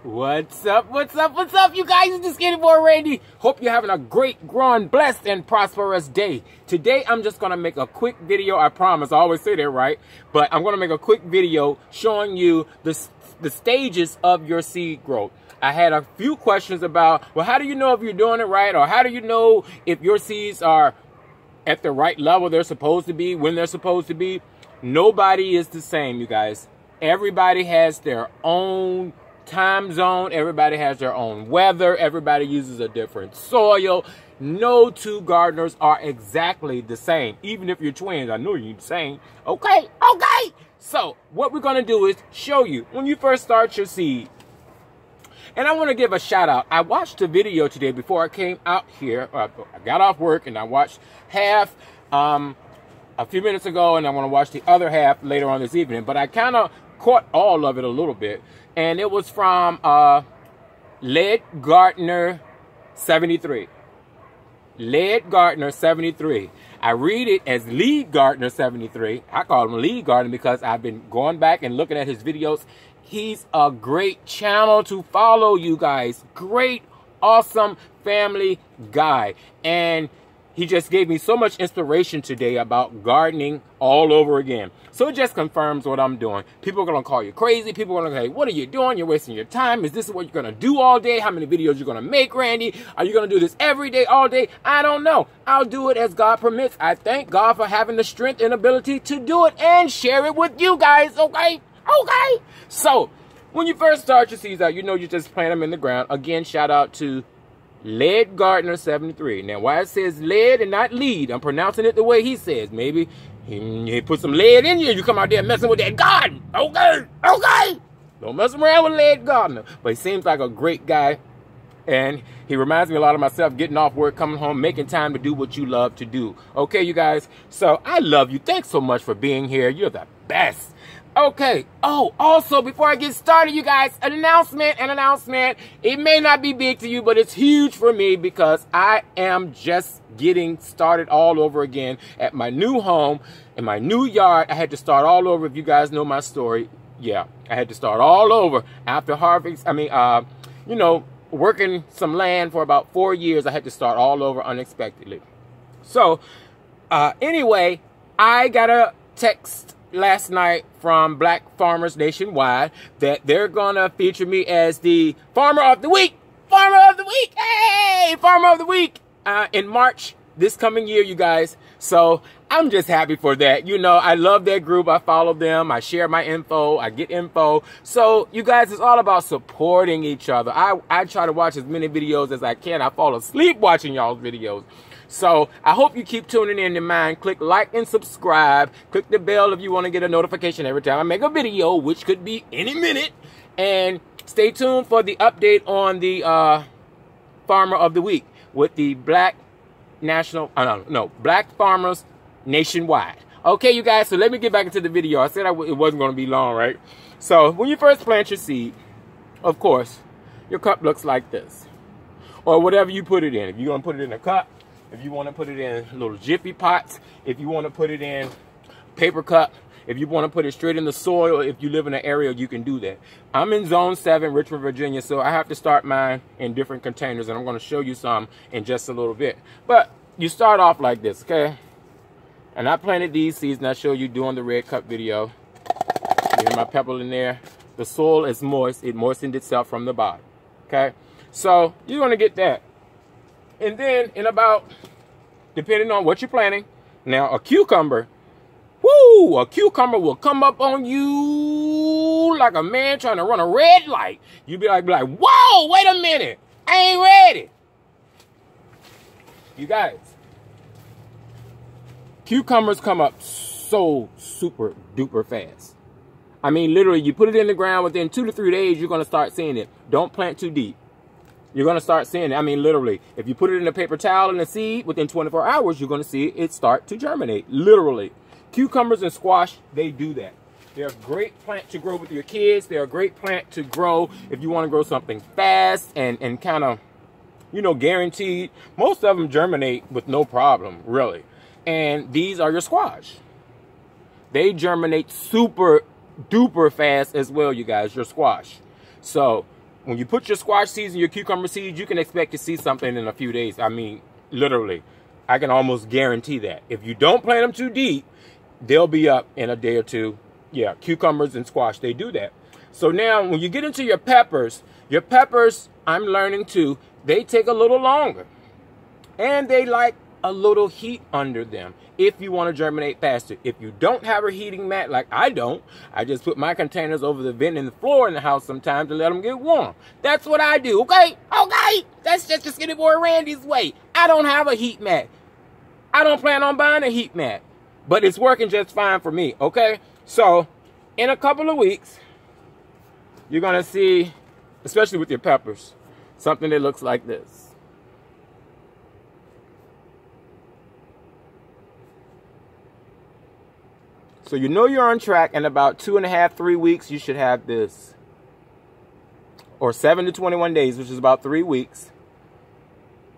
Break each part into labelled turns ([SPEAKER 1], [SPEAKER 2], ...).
[SPEAKER 1] What's up, you guys? It's the Skinny Boy Randy. Hope you're having a great, growing, blessed, and prosperous day. Today, I'm just going to make a quick video. I promise. I always say that, right? But I'm going to make a quick video showing you the stages of your seed growth. I had a few questions about, well, how do you know if you're doing it right? Or how do you know if your seeds are at the right level they're supposed to be, when they're supposed to be? Nobody is the same, you guys. Everybody has their own time zone. Everybody has their own weather. Everybody uses a different soil. No two gardeners are exactly the same. Even if you're twins, I know you're the same. Okay. So what we're going to do is show you when you first start your seed. And I want to give a shout out. I watched a video today before I came out here. I got off work and I watched half a few minutes ago, and I want to watch the other half later on this evening. But I kind of caught all of it a little bit. And it was from LeadFarmer73. LeadFarmer73. I read it as LeadFarmer73. I call him LeadFarmer because I've been going back and looking at his videos. He's a great channel to follow, you guys. Great, awesome family guy. And he just gave me so much inspiration today about gardening all over again. So it just confirms what I'm doing. People are going to call you crazy. People are going to say, what are you doing? You're wasting your time. Is this what you're going to do all day? How many videos you're going to make, Randy? Are you going to do this every day, all day? I don't know. I'll do it as God permits. I thank God for having the strength and ability to do it and share it with you guys, okay? Okay. So when you first start your seeds out, you know you just plant them in the ground. Again, shout out to LeadFarmer73. Now, why it says lead and not lead, I'm pronouncing it the way he says. Maybe he put some lead in you. You come out there messing with that garden. Okay. Don't mess around with Lead Gardener. But he seems like a great guy. And he reminds me a lot of myself, getting off work, coming home, making time to do what you love to do. Okay, you guys? So I love you. Thanks so much for being here. You're the best. Okay. Oh, also, before I get started, you guys, an announcement. It may not be big to you, but it's huge for me because I am just getting started all over again at my new home, in my new yard. I had to start all over. If you guys know my story, yeah, I had to start all over after harvest. You know, working some land for about 4 years. I had to start all over unexpectedly. So, anyway, I got a text last night from Black farmers nationwide that they're gonna feature me as the Farmer of the Week. Hey, Farmer of the Week in March this coming year, you guys. So I'm just happy for that. You know, I love that group. I follow them. I share my info. I get info. So you guys, it's all about supporting each other. I try to watch as many videos as I can. I fall asleep watching y'all's videos. So I hope you keep tuning in to mine. Click like and subscribe. Click the bell if you want to get a notification every time I make a video, which could be any minute. And stay tuned for the update on the Farmer of the Week with the Black farmers nationwide. Okay, you guys, so let me get back into the video. I said it wasn't going to be long, right? So when you first plant your seed, of course, your cup looks like this. Or whatever you put it in. If you're going to put it in a cup, if you want to put it in little jiffy pots, if you want to put it in paper cup, if you want to put it straight in the soil, if you live in an area, you can do that. I'm in Zone 7, Richmond, Virginia, so I have to start mine in different containers, and I'm going to show you some in just a little bit. But you start off like this, okay? And I planted these seeds, and I showed you doing the red cup video. You hear my pebble in there? The soil is moist. It moistened itself from the bottom, okay? So you're going to get that. And then in about, depending on what you're planting, now a cucumber, woo, a cucumber will come up on you like a man trying to run a red light. You'll be like, whoa, wait a minute, I ain't ready. You guys, cucumbers come up so super duper fast. I mean, literally, you put it in the ground, within 2 to 3 days, you're going to start seeing it. Don't plant too deep. You're going to start seeing it. I mean, literally, if you put it in a paper towel and a seed, within 24 hours, you're going to see it start to germinate. Literally. Cucumbers and squash, they do that. They're a great plant to grow with your kids. They're a great plant to grow if you want to grow something fast and kind of, you know, guaranteed. Most of them germinate with no problem, really. And these are your squash. They germinate super duper fast as well, you guys, your squash. So when you put your squash seeds and your cucumber seeds, you can expect to see something in a few days. I mean, literally, I can almost guarantee that. If you don't plant them too deep, they'll be up in a day or two. Yeah, cucumbers and squash, they do that. So now when you get into your peppers, I'm learning too, they take a little longer. And they like a little heat under them if you want to germinate faster. If you don't have a heating mat like I don't, I just put my containers over the vent in the floor in the house sometimes to let them get warm. That's what I do, okay? Okay, that's just the Skinny Boy Randy's way. I don't have a heat mat. I don't plan on buying a heat mat, but it's working just fine for me, okay? So in a couple of weeks, you're gonna see, especially with your peppers, something that looks like this. So you know you're on track. In about 2.5, 3 weeks, you should have this. Or 7 to 21 days, which is about 3 weeks.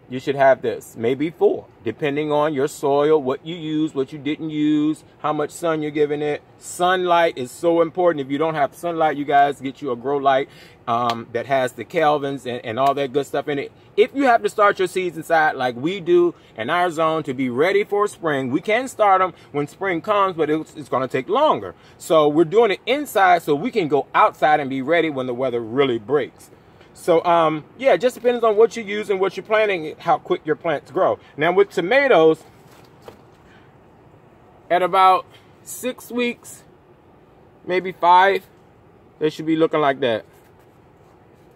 [SPEAKER 1] You should have this. Maybe 4, depending on your soil, what you use, what you didn't use, how much sun you're giving it. Sunlight is so important. If you don't have sunlight, you guys get you a grow light that has the Kelvins and all that good stuff in it. If you have to start your seeds inside like we do in our zone to be ready for spring, we can start them when spring comes, but it's going to take longer. So we're doing it inside so we can go outside and be ready when the weather really breaks. So, yeah, it just depends on what you use and what you're planting, how quick your plants grow. Now, with tomatoes, at about 6 weeks, maybe 5, they should be looking like that.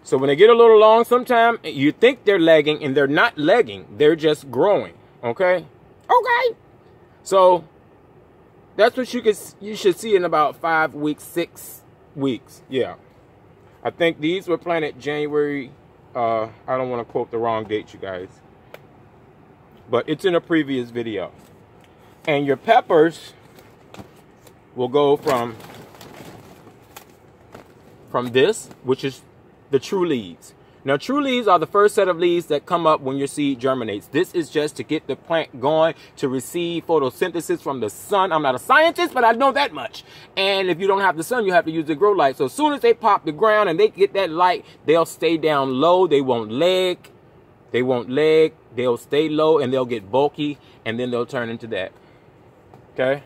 [SPEAKER 1] So when they get a little long sometime, you think they're lagging, and they're not lagging. They're just growing, okay? Okay. So that's what you should see in about 5 weeks, 6 weeks, yeah. I think these were planted January, I don't want to quote the wrong date, you guys. But it's in a previous video. And your peppers will go from this, which is the true leaves. Now, true leaves are the first set of leaves that come up when your seed germinates. This is just to get the plant going, to receive photosynthesis from the sun. I'm not a scientist, but I know that much. And if you don't have the sun, you have to use the grow light. So as soon as they pop the ground and they get that light, they'll stay down low. They won't lag. They won't lag. They'll stay low, and they'll get bulky, and then they'll turn into that. Okay?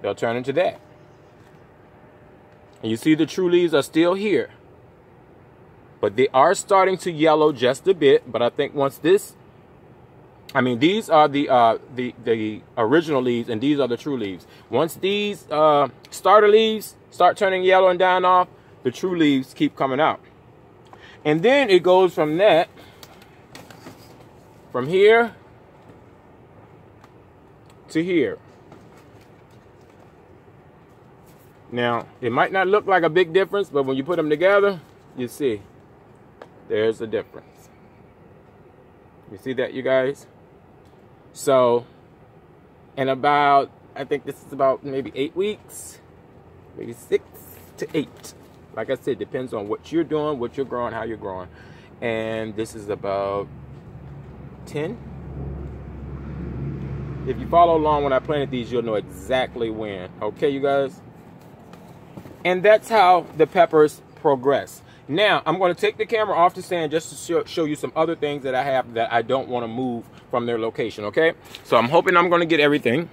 [SPEAKER 1] They'll turn into that. And you see the true leaves are still here. But they are starting to yellow just a bit. But I think once this, I mean, these are the original leaves, and these are the true leaves. Once these starter leaves start turning yellow and dying off, the true leaves keep coming out. And then it goes from that, from here to here. Now, it might not look like a big difference, but when you put them together, you see. There's a difference. You see that, you guys? So, in about, I think this is about maybe 8 weeks, maybe 6 to 8. Like I said, depends on what you're doing, what you're growing, how you're growing. And this is about 10. If you follow along when I planted these, you'll know exactly when. Okay, you guys? And that's how the peppers progress. Now, I'm going to take the camera off the stand just to show you some other things that I have that I don't want to move from their location, okay? So I'm hoping I'm going to get everything.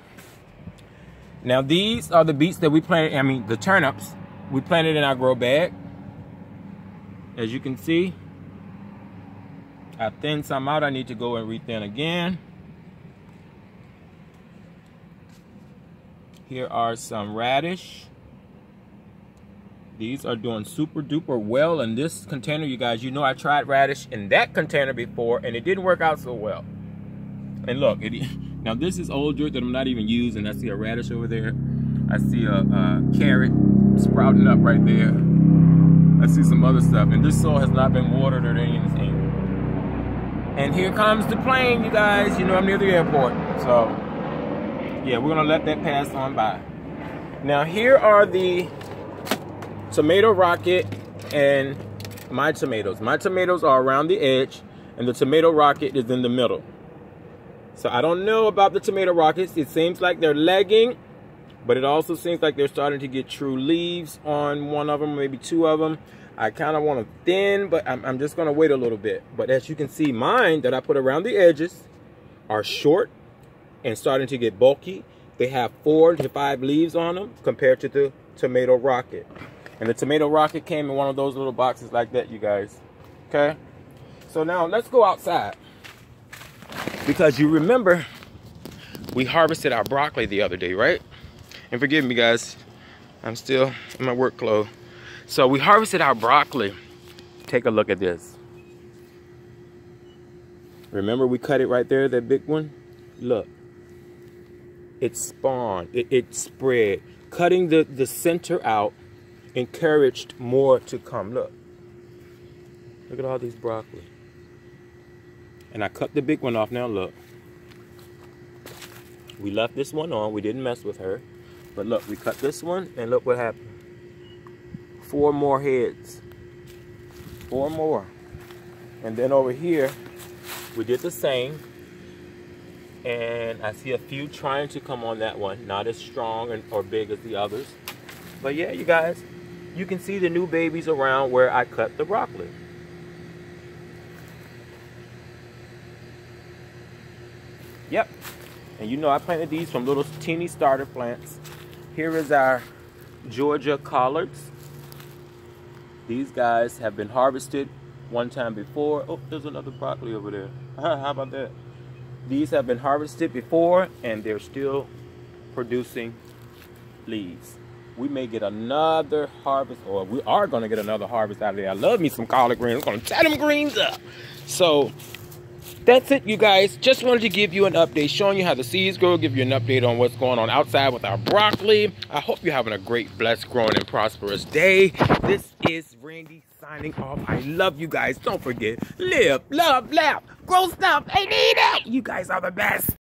[SPEAKER 1] Now, these are the beets that we planted, I mean, the turnips we planted in our grow bag. As you can see, I thinned some out. I need to go and rethin again. Here are some radish. These are doing super duper well in this container, you guys. You know I tried radish in that container before, and it didn't work out so well. And look, now this is old dirt that I'm not even using. I see a radish over there. I see a carrot sprouting up right there. I see some other stuff, and this soil has not been watered or anything. And here comes the plane, you guys. You know I'm near the airport, so yeah, we're gonna let that pass on by. Now here are the tomato rocket and my tomatoes. My tomatoes are around the edge, and the tomato rocket is in the middle. So I don't know about the tomato rockets. It seems like they're lagging, but it also seems like they're starting to get true leaves on one of them, maybe 2 of them. I kind of want them thin, but I'm just going to wait a little bit. But as you can see, mine that I put around the edges are short and starting to get bulky. They have 4 to 5 leaves on them compared to the Tomato Rocket. And the Tomato Rocket came in one of those little boxes like that, you guys. Okay? So now let's go outside. Because you remember, we harvested our broccoli the other day, right? And forgive me, guys. I'm still in my work clothes. So we harvested our broccoli. Take a look at this. Remember we cut it right there, that big one? Look. It spawned. It spread. Cutting the center out encouraged more to come. Look. Look at all these broccoli. And I cut the big one off now, look. We left this one on. We didn't mess with her. But look, we cut this one and look what happened. 4 more heads. 4 more. And then over here, we did the same. And I see a few trying to come on that one. Not as strong or big as the others. But yeah, you guys, you can see the new babies around where I cut the broccoli. Yep. And you know I planted these from little teeny starter plants. Here is our Georgia collards. These guys have been harvested one time before. Oh, there's another broccoli over there. How about that? These have been harvested before and they're still producing leaves. We may get another harvest, or we are going to get another harvest out of there. I love me some collard greens. I'm going to tie them greens up. So that's it, you guys. Just wanted to give you an update, showing you how the seeds grow, give you an update on what's going on outside with our broccoli. I hope you're having a great, blessed, growing, and prosperous day. This is Randy signing off. I love you guys. Don't forget, live, love, laugh, grow stuff, and eat it. You guys are the best.